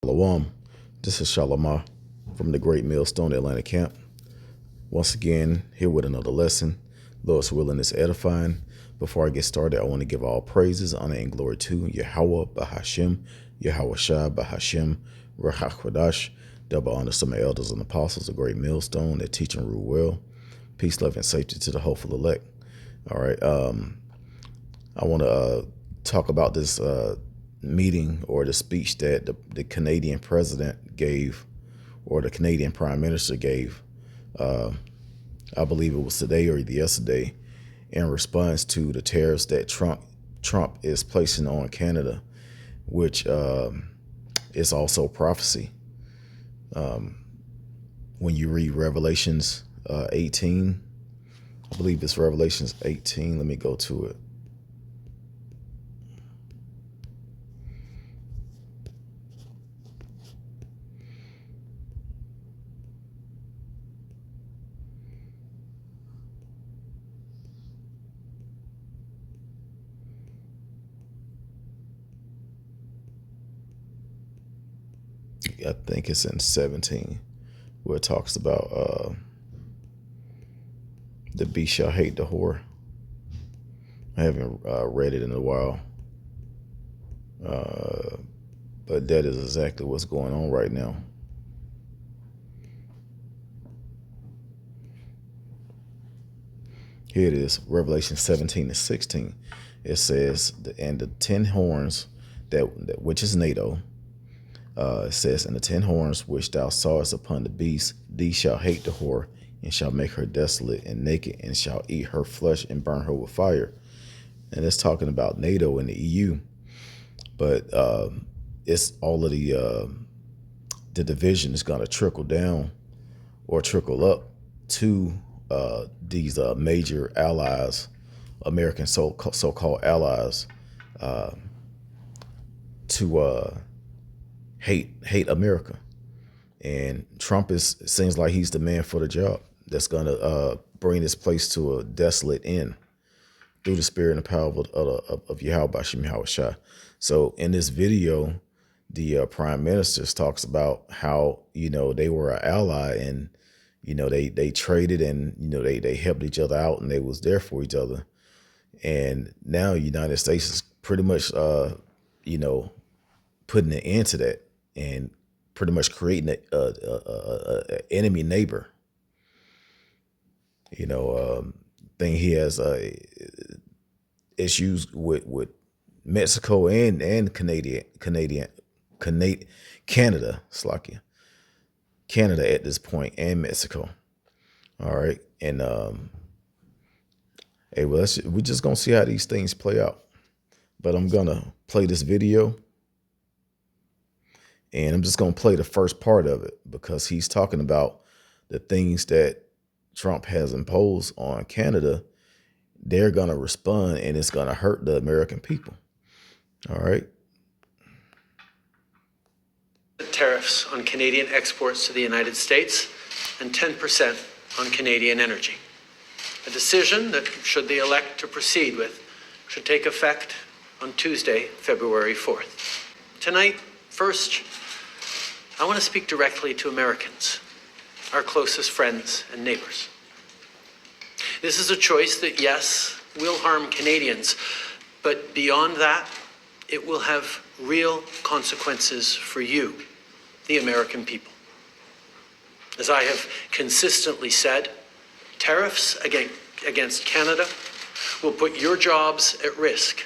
Shalom. This is Shalomah from the Great Millstone Atlanta camp. Once again, here with another lesson. Lord's willing is edifying. Before I get started, I want to give all praises, honor, and glory to Yahweh Bahashem, Yahweh Shai Bahashem, Ruach HaKodesh. Double honor to my elders and apostles, the Great Millstone, that teach and rule well. Peace, love, and safety to the hopeful elect. All right. I want to talk about this meeting or the speech that the Canadian president gave, or the Canadian prime minister gave. I believe it was today or yesterday, in response to the tariffs that Trump is placing on Canada, which is also prophecy. When you read Revelations 18, I believe it's Revelations 18. Let me go to it. I think it's in 17, where it talks about the beast shall hate the whore. I haven't read it in a while, but that is exactly what's going on right now. Here it is, Revelation 17:16. It says, and the 10 horns, that which is NATO, it says, and the 10 horns which thou sawest upon the beast, these shall hate the whore, and shall make her desolate and naked, and shall eat her flesh and burn her with fire. And it's talking about NATO and the EU. But it's all of the division is going to trickle down or trickle up to these major allies, American so-called allies, to hate America. And Trump seems like he's the man for the job that's going to bring this place to a desolate end through the spirit and the power of Yahweh Bashem Yahweh Shai. So in this video, the prime minister talks about how, they were an ally, and, they traded, and, they helped each other out, and they was there for each other. And now United States is pretty much, putting an end to that, and pretty much creating a enemy neighbor. Thing he has issues with Mexico and Canada, Slovakia, Canada at this point, and Mexico. All right, and hey, well, we're just gonna see how these things play out. But I'm gonna play this video, and I'm just gonna play the first part of it, because he's talking about the things that Trump has imposed on Canada. They're going to respond, and it's going to hurt the American people. All right. Tariffs on Canadian exports to the United States and 10% on Canadian energy. A decision that, should they elect to proceed with, should take effect on Tuesday, February 4th. Tonight, first, I want to speak directly to Americans, our closest friends and neighbors. This is a choice that, yes, will harm Canadians, but beyond that, it will have real consequences for you, the American people. As I have consistently said, tariffs against Canada will put your jobs at risk,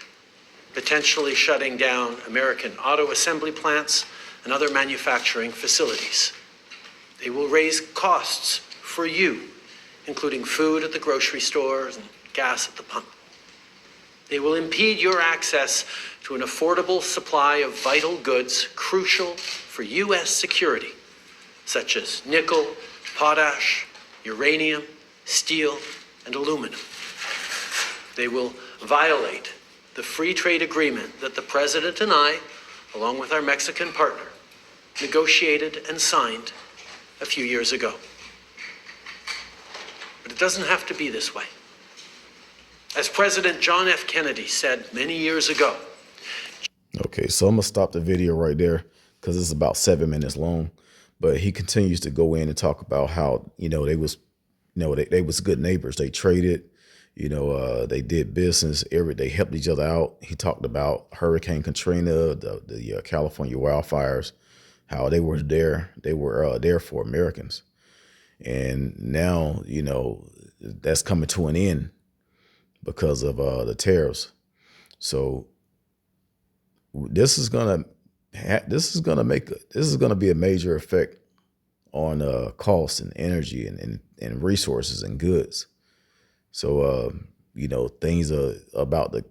potentially shutting down American auto assembly plants and other manufacturing facilities. They will raise costs for you, including food at the grocery stores and gas at the pump. They will impede your access to an affordable supply of vital goods crucial for U.S. security, such as nickel, potash, uranium, steel, and aluminum. They will violate the free trade agreement that the President and I, along with our Mexican partner, negotiated and signed a few years ago. But it doesn't have to be this way. As President John F. Kennedy said many years ago. Okay, so I'm going to stop the video right there. because it's about 7 minutes long. But he continues to go in and talk about how, they was good neighbors. They traded, they did business. They helped each other out. He talked about Hurricane Katrina, the California wildfires, how they were there. They were there for Americans. And now, that's coming to an end because of the tariffs. So this is gonna be a major effect on cost and energy and resources and goods. So things are about to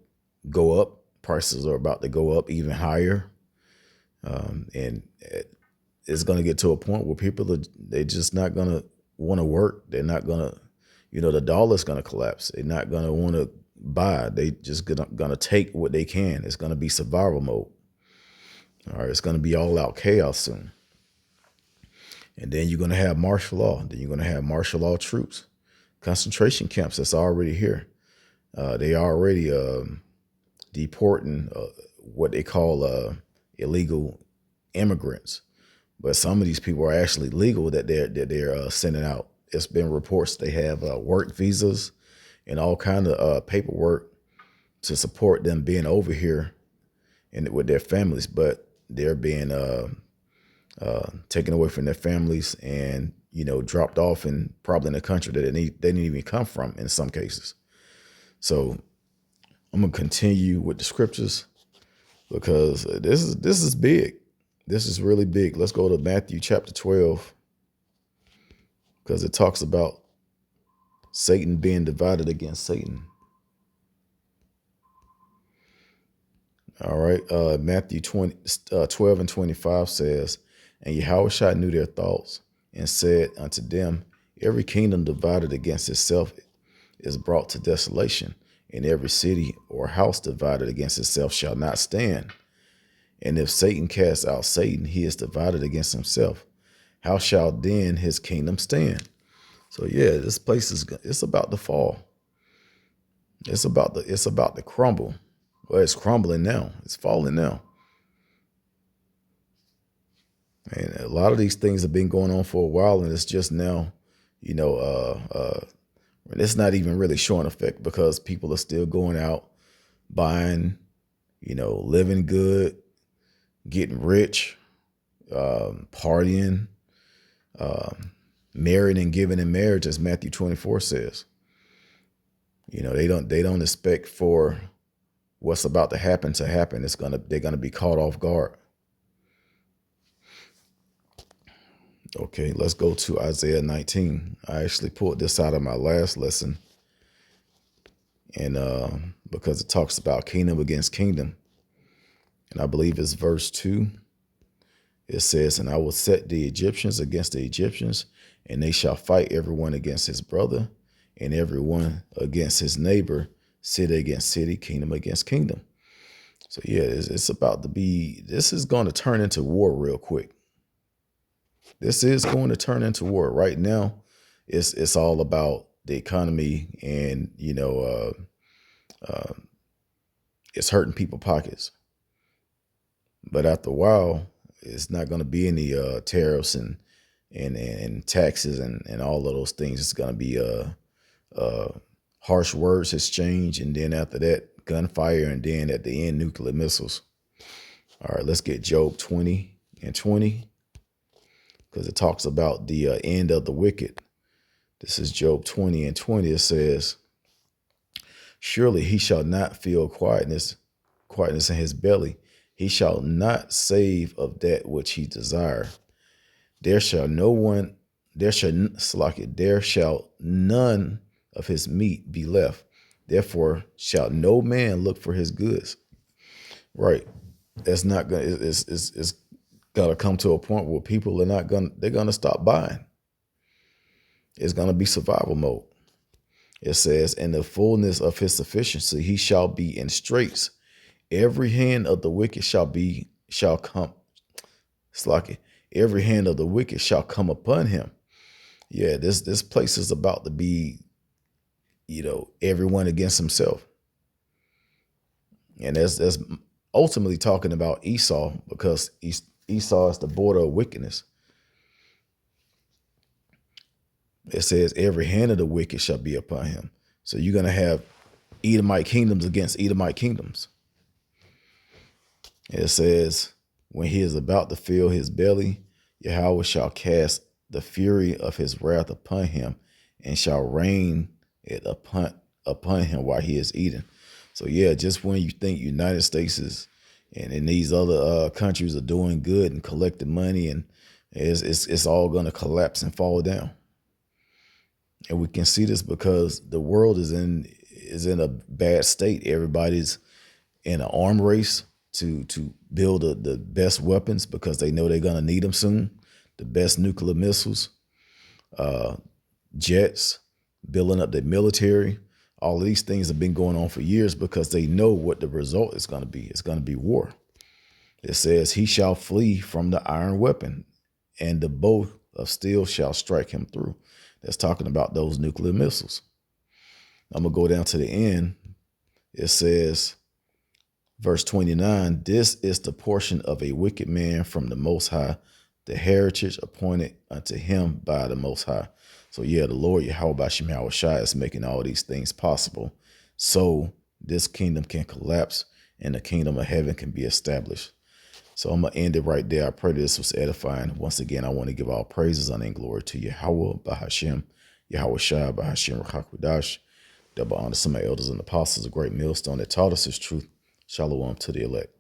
go up. Prices are about to go up even higher, and it's going to get to a point where they're just not going to want to work. They're not going to, the dollar's going to collapse. They're not going to want to buy. They just going to take what they can. It's going to be survival mode. All right, it's going to be all out chaos soon. And then you're going to have martial law. Then you're going to have martial law troops, concentration camps that's already here. They already deporting what they call illegal immigrants. But some of these people are actually legal that they're sending out. It's been reports they have work visas and all kind of paperwork to support them being over here and with their families, but they're being taken away from their families and dropped off in probably in a country that they didn't even come from in some cases. So I'm gonna continue with the scriptures because this is big. This is really big. Let's go to Matthew chapter 12 because it talks about Satan being divided against Satan. All right. Matthew 12 and 25 says, and Yahushua knew their thoughts and said unto them, every kingdom divided against itself is brought to desolation, and every city or house divided against itself shall not stand. And if Satan cast out Satan, he is divided against himself. How shall then his kingdom stand? So yeah, this place it's about to fall. It's about to crumble. Well, it's crumbling now. It's falling now. And a lot of these things have been going on for a while, and it's just now, it's not even really showing effect because people are still going out, buying, living good, getting rich, partying, married and giving in marriage, as Matthew 24 says. They don't expect for what's about to happen. They're gonna be caught off guard. Okay, let's go to Isaiah 19. I actually pulled this out of my last lesson, and because it talks about kingdom against kingdom, and I believe it's verse 2. It says, and I will set the Egyptians against the Egyptians, and they shall fight everyone against his brother, and everyone against his neighbor, city against city, kingdom against kingdom. So yeah, it's about to be, this is going to turn into war real quick. This is going to turn into war. Right now, it's all about the economy and, it's hurting people's pockets. But after a while, it's not going to be any tariffs and taxes and all of those things. It's going to be harsh words exchange, and then after that, gunfire, and then at the end, nuclear missiles. All right, let's get Job 20 and 20 because it talks about the end of the wicked. This is Job 20 and 20. It says, surely he shall not feel quietness in his belly. He shall not save of that which he desire. There shall none of his meat be left. Therefore shall no man look for his goods. Right. That's not gonna. It's gotta come to a point where people are not gonna. They're gonna stop buying. It's gonna be survival mode. It says, in the fullness of his sufficiency, he shall be in straits. Every hand of the wicked shall come. It's like every hand of the wicked shall come upon him. Yeah, this place is about to be, everyone against himself. And that's ultimately talking about Esau, because Esau is the border of wickedness. It says every hand of the wicked shall be upon him. So you're going to have Edomite kingdoms against Edomite kingdoms. It says, when he is about to fill his belly, Yahweh shall cast the fury of his wrath upon him and shall rain it upon him while he is eating. So yeah, just when you think United States is and these other countries are doing good and collecting money, and it's all going to collapse and fall down. And we can see this because the world is in a bad state. Everybody's in an arm race to build the best weapons because they know they're going to need them soon. The best nuclear missiles, jets, building up the military. All of these things have been going on for years because they know what the result is going to be. It's going to be war. It says, he shall flee from the iron weapon, and the bow of steel shall strike him through. That's talking about those nuclear missiles. I'm going to go down to the end. It says, verse 29, this is the portion of a wicked man from the Most High, the heritage appointed unto him by the Most High. So yeah, the Lord Yahweh Bashim Yahushua is making all these things possible so this kingdom can collapse and the kingdom of heaven can be established. So I'm going to end it right there. I pray this was edifying. Once again, I want to give all praises, honor, and glory to Yahweh Bahashim, Yahweh Shai Bahashim Rachakwadash. Double honor to my elders and apostles, a great millstone that taught us his truth. Shalom to the elect.